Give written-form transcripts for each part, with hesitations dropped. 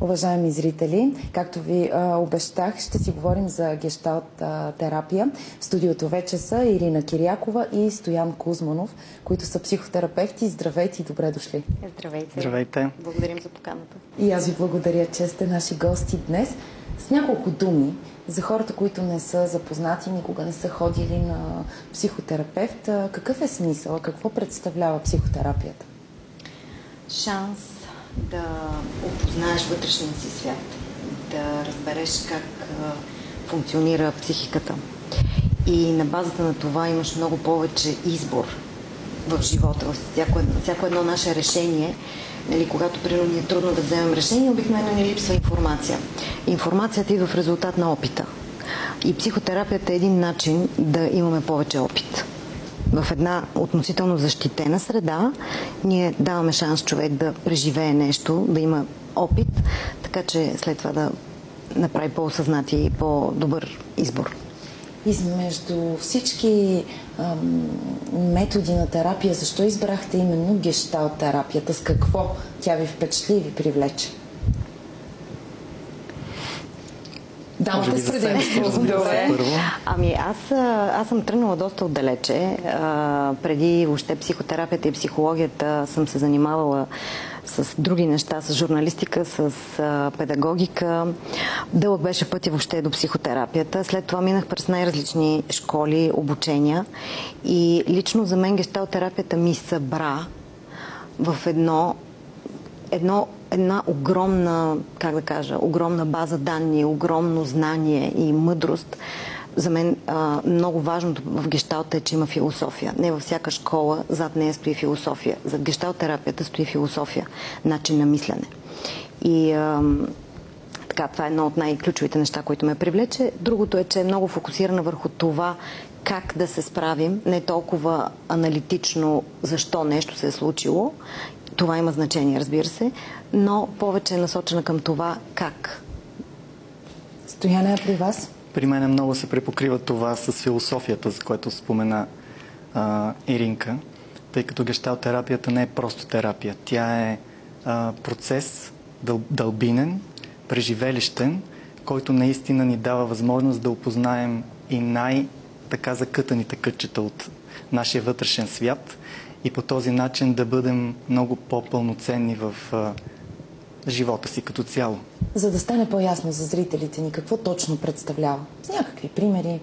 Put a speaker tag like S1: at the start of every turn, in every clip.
S1: Уважаеми зрители, както ви обещах, ще си говорим за гешталт терапия. В студиото вече са Ирина Кирякова и Стоян Кузманов, които са психотерапевти. Здравейте и добре дошли.
S2: Здравейте.
S3: Здравейте.
S2: Благодарим за поканата.
S1: И аз ви благодаря, че сте наши гости днес. С няколко думи за хората, които не са запознати, никога не са ходили на психотерапевт. Какъв е смисъл? Какво представлява психотерапията?
S2: Шанс да опознаеш вътрешния си свят, да разбереш как функционира психиката. И на базата на това имаш много повече избор в живота, в всяко едно наше решение. Нали, когато примерно ни е трудно да вземем решение, обикновено ни липсва информация. Информацията идва в резултат на опита. И психотерапията е един начин да имаме повече опит. В една относително защитена среда ние даваме шанс човек да преживее нещо, да има опит, така че след това да направи по-осъзнати и по-добър избор.
S1: Измежду всички методи на терапия, защо избрахте именно гешталт терапията? С какво тя ви впечатли и ви привлече? Дамата с предимство.
S2: Ами аз съм тръгнала доста отдалече. Преди въобще психотерапията и психологията съм се занимавала с други неща, с журналистика, с педагогика. Дълъг беше пътя въобще до психотерапията. След това минах през най-различни школи, обучения и лично за мен гешталтерапията ми събра в една огромна, как да кажа, огромна база данни, огромно знание и мъдрост. За мен много важното в гешталта е, че има философия. Не във всяка школа зад нея стои философия. Зад гешталтерапията стои философия, начин на мислене. И така, това е едно от най-ключовите неща, които ме привлече. Другото е, че е много фокусирана върху това как да се справим, не толкова аналитично защо нещо се е случило. Това има значение, разбира се, но повече е насочена към това как.
S1: Стояне при вас?
S3: При мен много се препокрива това с философията, за което спомена Иринка, тъй като гешталтерапията не е просто терапия. Тя е процес дълбинен, преживелищен, който наистина ни дава възможност да опознаем и най-така закътаните кътчета от нашия вътрешен свят и по този начин да бъдем много по-пълноценни в живота си като цяло.
S1: За да стане по-ясно за зрителите ни, какво точно представлява? С някакви примери.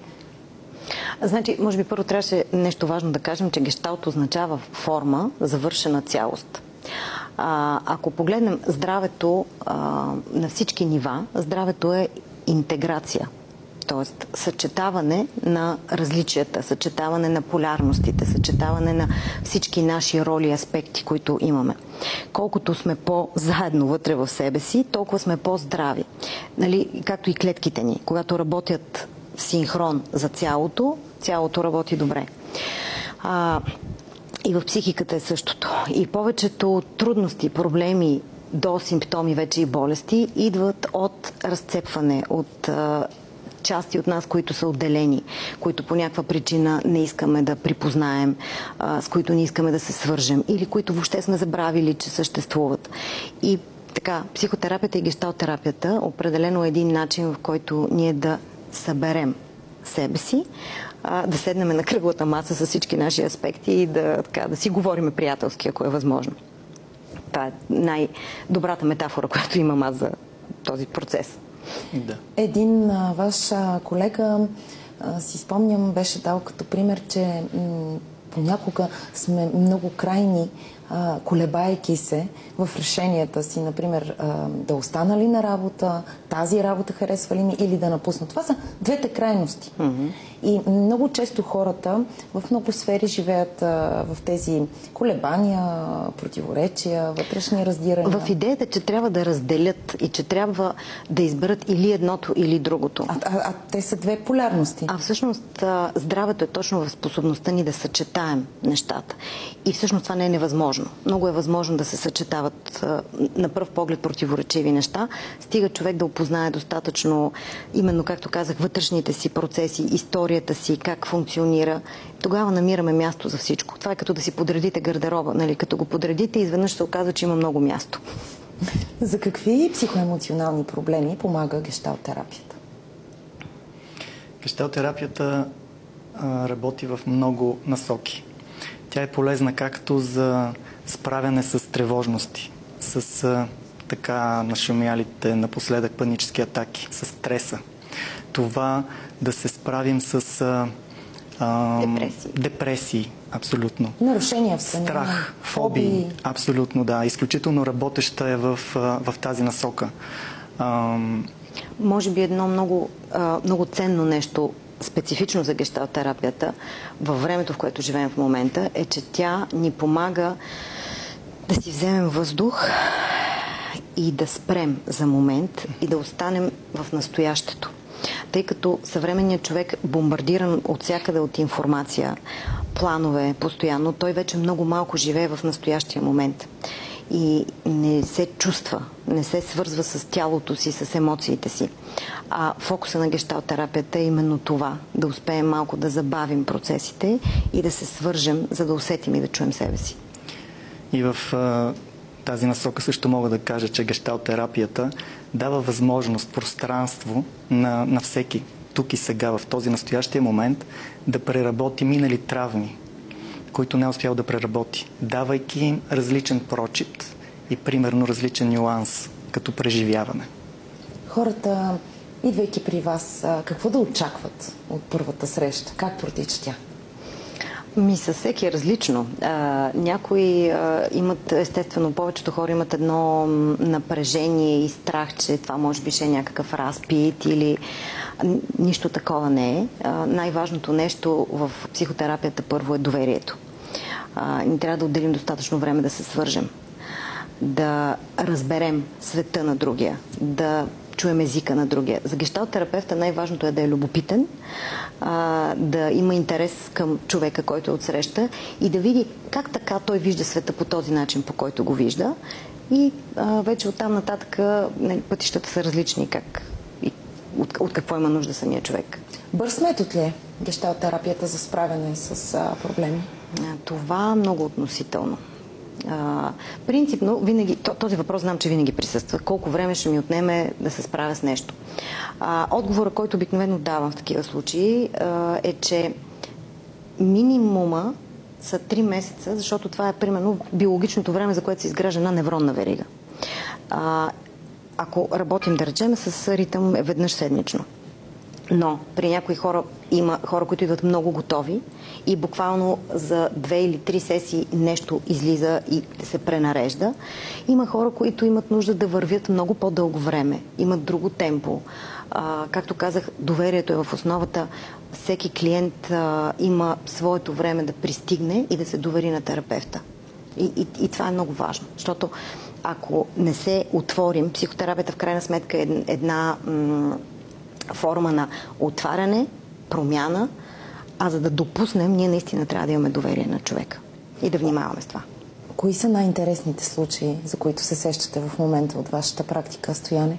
S2: Значи, може би първо трябваше нещо важно да кажем, че гешталт означава форма, завършена цялост. Ако погледнем здравето на всички нива, здравето е интеграция. Тоест, съчетаване на различията, съчетаване на полярностите, съчетаване на всички наши роли и аспекти, които имаме. Колкото сме по-заедно вътре в себе си, толкова сме по-здрави. Нали, както и клетките ни. Когато работят в синхрон за цялото работи добре. И в психиката е същото. И повечето трудности, проблеми до симптоми вече и болести идват от разцепване, от части от нас, които са отделени, които по някаква причина не искаме да припознаем, с които не искаме да се свържем или които въобще сме забравили, че съществуват. И така, психотерапията и гешталтерапията определено е един начин, в който ние да съберем себе си, да седнем на кръглата маса с всички наши аспекти и да си говорим приятелски, ако е възможно. Това е най-добрата метафора, която имам аз за този процес.
S3: Да.
S1: Един ваш колега, си спомням, беше дал като пример, че понякога сме много крайни, колебайки се в решенията си, например, да остана ли на работа, тази работа харесва ли ми или да напусна. Това са двете крайности. И много често хората в много сфери живеят в тези колебания, противоречия, вътрешни раздирания.
S2: В идеята, че трябва да разделят и че трябва да изберат или едното, или другото.
S1: А те са две полярности.
S2: А всъщност здравето е точно в способността ни да съчетаем нещата. И всъщност това не е невъзможно. Много е възможно да се съчетават на пръв поглед противоречиви неща. Стига човек да опознае достатъчно, именно както казах, вътрешните си процеси, историята си, как функционира. Тогава намираме място за всичко. Това е като да си подредите гардероба. Нали? Като го подредите, изведнъж се оказва, че има много място.
S1: За какви психоемоционални проблеми помага гешталтерапията?
S3: Гешталтерапията работи в много насоки. Тя е полезна както за справяне с тревожности, с така нашумялите напоследък панически атаки, с стреса. Това да се справим с депресии, абсолютно.
S1: Нарушения в съня.
S3: Страх, фобии, абсолютно, да. Изключително работеща е в тази насока.
S2: Може би едно много ценно нещо, специфично за гешталтерапията, във времето, в което живеем в момента, е, че тя ни помага да си вземем въздух и да спрем за момент и да останем в настоящето. Тъй като съвременният човек, бомбардиран от всякъде от информация, планове постоянно, той вече много малко живее в настоящия момент. И не се чувства, не се свързва с тялото си, с емоциите си. А фокуса на гешталтерапията е именно това. Да успеем малко да забавим процесите и да се свържем, за да усетим и да чуем себе си.
S3: И в тази насока също мога да кажа, че гешталтерапията дава възможност, пространство на всеки тук и сега, в този настоящия момент, да преработи минали травми, които не е успял да преработи, давайки им различен прочит и примерно различен нюанс като преживяване.
S1: Хората, идвайки при вас, какво да очакват от първата среща? Как протича тя?
S2: Със всеки е различно. Някои имат, естествено, повечето хора имат едно напрежение и страх, че това може би ще е някакъв разпит или нищо такова не е. Най-важното нещо в психотерапията първо е доверието. Ни трябва да отделим достатъчно време да се свържем, да разберем света на другия, да чуем езика на другия. За гешталтерапевта най-важното е да е любопитен, да има интерес към човека, който е отсреща и да види как така той вижда света по този начин, по който го вижда. И вече оттам нататък пътищата са различни, от какво има нужда самия човек.
S1: Бърз метод ли е гешталтерапията за справяне с проблеми?
S2: Това много относително. Принципно, винаги, този въпрос знам, че винаги присъства. Колко време ще ми отнеме да се справя с нещо? Отговора, който обикновено давам в такива случаи, е, че минимума са 3 месеца, защото това е примерно биологичното време, за което се изгражда една невронна верига. Ако работим, да речем, с ритъм веднъж седмично. Но при някои хора има хора, които идват много готови и буквално за 2 или 3 сесии нещо излиза и се пренарежда. Има хора, които имат нужда да вървят много по-дълго време, имат друго темпо. Както казах, доверието е в основата. Всеки клиент има своето време да пристигне и да се довери на терапевта. И това е много важно, защото ако не се отворим, психотерапията в крайна сметка е една форма на отваряне, промяна, а за да допуснем, ние наистина трябва да имаме доверие на човека и да внимаваме с това.
S1: Кои са най-интересните случаи, за които се сещате в момента от вашата практика, Стояне?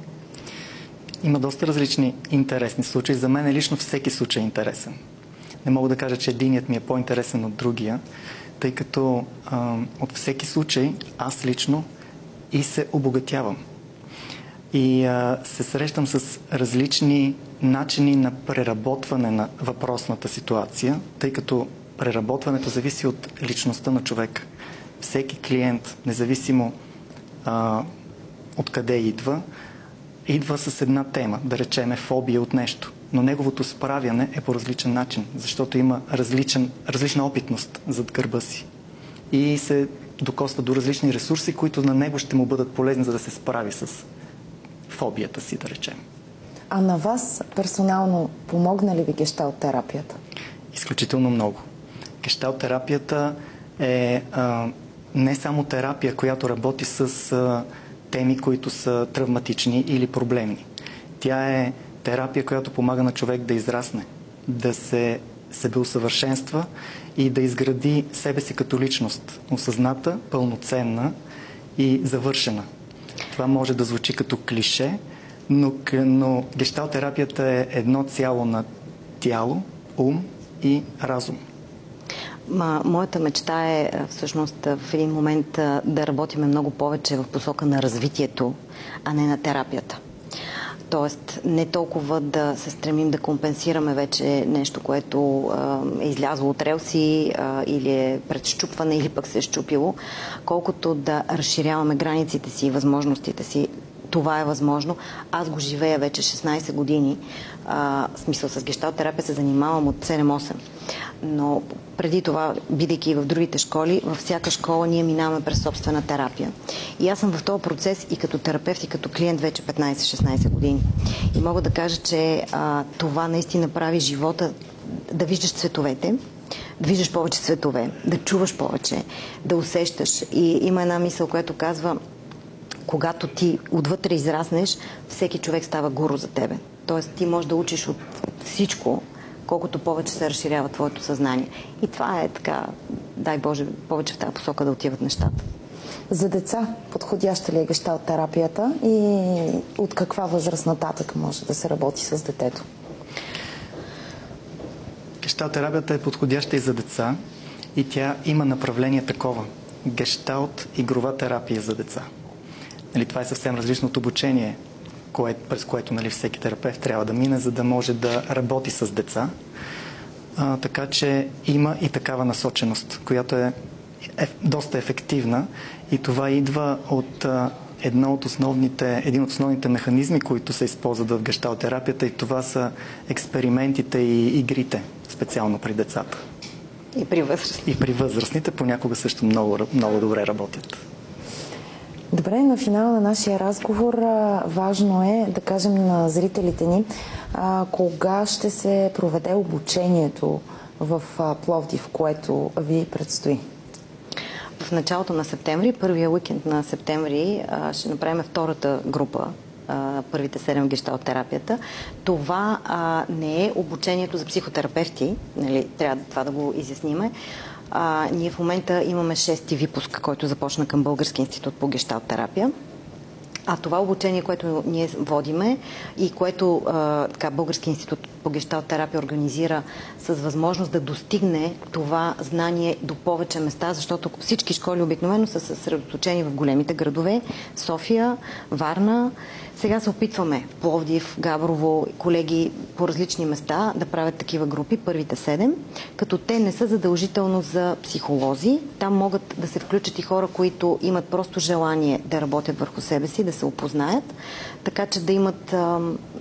S3: Има доста различни интересни случаи. За мен лично всеки случай е интересен. Не мога да кажа, че единият ми е по-интересен от другия, тъй като от всеки случай аз лично и се обогатявам. И се срещам с различни начини на преработване на въпросната ситуация, тъй като преработването зависи от личността на човек. Всеки клиент, независимо откъде идва с една тема, да речеме фобия от нещо. Но неговото справяне е по различен начин, защото има различна опитност зад гърба си. И се докосва до различни ресурси, които на него ще му бъдат полезни, за да се справи с фобията си, да речем.
S1: А на вас персонално помогна ли ви гешталтерапията?
S3: Изключително много. Гешталтерапията е не само терапия, която работи с теми, които са травматични или проблемни. Тя е терапия, която помага на човек да израсне, да се себеусъвършенства и да изгради себе си като личност, осъзната, пълноценна и завършена. Това може да звучи като клише, но гешталтерапията е едно цяло на тяло, ум и разум.
S2: Моята мечта е всъщност в един момент да работиме много повече в посока на развитието, а не на терапията. Тоест, не толкова да се стремим да компенсираме вече нещо, което е излязло от релси или е пред счупване, или пък се е счупило, колкото да разширяваме границите си и възможностите си. Това е възможно. Аз го живея вече 16 години. В смисъл, с гешталтерапия се занимавам от 7-8. Но преди това, бидейки в другите школи, във всяка школа ние минаваме през собствена терапия. И аз съм в този процес и като терапевт, и като клиент вече 15-16 години. И мога да кажа, че това наистина прави живота да виждаш цветовете, да виждаш повече цветове, да чуваш повече, да усещаш. И има една мисъл, която казва: когато ти отвътре израснеш, всеки човек става гуру за тебе. Тоест ти можеш да учиш от всичко, колкото повече се разширява твоето съзнание. И това е така, дай Боже, повече в тази посока да отиват нещата.
S1: За деца подходяща ли е гешталтерапията и от каква възраст нататък може да се работи с детето?
S3: Гешталтерапията е подходяща и за деца и тя има направление такова. Гешталт игрова терапия за деца. Това е съвсем различно от обучение, през което всеки терапевт трябва да мине, за да може да работи с деца. Така че има и такава насоченост, която е доста ефективна, и това идва от един от основните механизми, които се използват в гешталтерапията, и това са експериментите и игрите, специално при децата.
S2: И при възрастните.
S3: И при възрастните понякога също много, много добре работят.
S1: Добре, на финала на нашия разговор важно е да кажем на зрителите ни кога ще се проведе обучението в Пловдив, което ви предстои.
S2: В началото на септември, първия уикенд на септември, ще направим втората група, първите 7 гешталтерапията. Това не е обучението за психотерапевти, трябва това да го изясниме. Ние в момента имаме 6-ти випуск, който започна към Български институт по гешталтерапия. А това обучение, което ние водиме и което Български институт по гешталтерапия организира с възможност да достигне това знание до повече места, защото всички школи обикновено са съсредоточени в големите градове, София, Варна. Сега се опитваме в Пловдив, Габрово, колеги по различни места да правят такива групи, първите 7, като те не са задължително за психолози. Там могат да се включат и хора, които имат просто желание да работят върху себе си, да се опознаят, така че да имат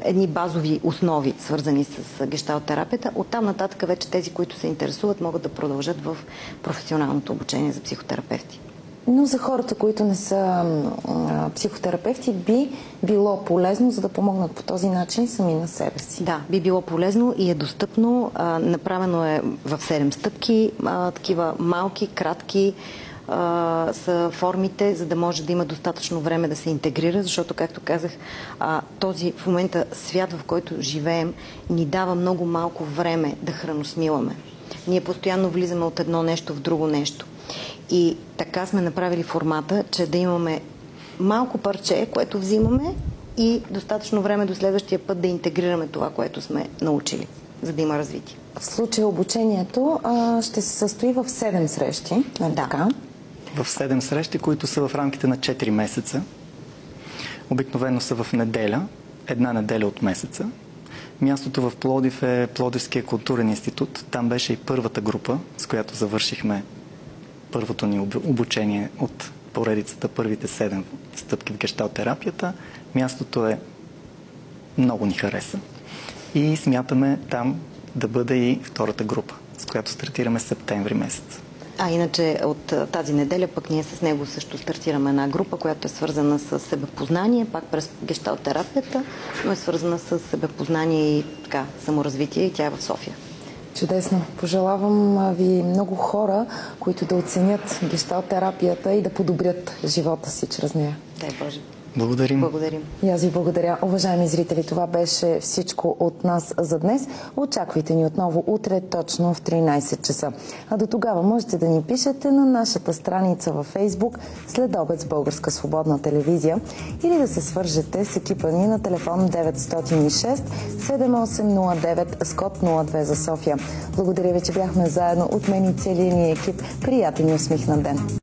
S2: едни базови основи, свързани с гешталтерапията. Оттам нататък вече тези, които се интересуват, могат да продължат в професионалното обучение за психотерапевти.
S1: Но за хората, които не са психотерапевти, би било полезно, за да помогнат по този начин сами на себе си.
S2: Да, би било полезно и е достъпно. Направено е в 7 стъпки, такива малки, кратки са формите, за да може да има достатъчно време да се интегрира, защото, както казах, този в момента свят, в който живеем, ни дава много малко време да храносмиламе. Ние постоянно влизаме от едно нещо в друго нещо. И така сме направили формата, че да имаме малко парче, което взимаме, и достатъчно време до следващия път да интегрираме това, което сме научили, за да има развитие.
S1: В случая обучението ще се състои в 7 срещи.
S2: Да.
S1: Така?
S3: В 7 срещи, които са в рамките на 4 месеца. Обикновено са в неделя, една неделя от месеца. Мястото в Пловдив е Пловдивския културен институт. Там беше и първата група, с която завършихме първото ни обучение от поредицата, първите 7 стъпки в гешталтерапията. Мястото много ни хареса и смятаме там да бъде и втората група, с която стартираме септември месец.
S2: Иначе от тази неделя пък ние с него също стартираме една група, която е свързана с себепознание, пак през гешталтерапията, но е свързана с себепознание и саморазвитие, и тя е в София.
S1: Чудесно! Пожелавам ви много хора, които да оценят гешталтерапията и да подобрят живота си чрез нея.
S2: Дай Боже!
S3: Благодарим.
S2: Благодарим.
S1: И аз ви благодаря. Уважаеми зрители, това беше всичко от нас за днес. Очаквайте ни отново утре точно в 13 часа. А до тогава можете да ни пишете на нашата страница във Фейсбук Следобед с Българска свободна телевизия или да се свържете с екипа ни на телефон 906 7809 с код 02 за София. Благодаря ви, че бяхме заедно. От мен и целия ни екип. Приятен и усмихнат ден.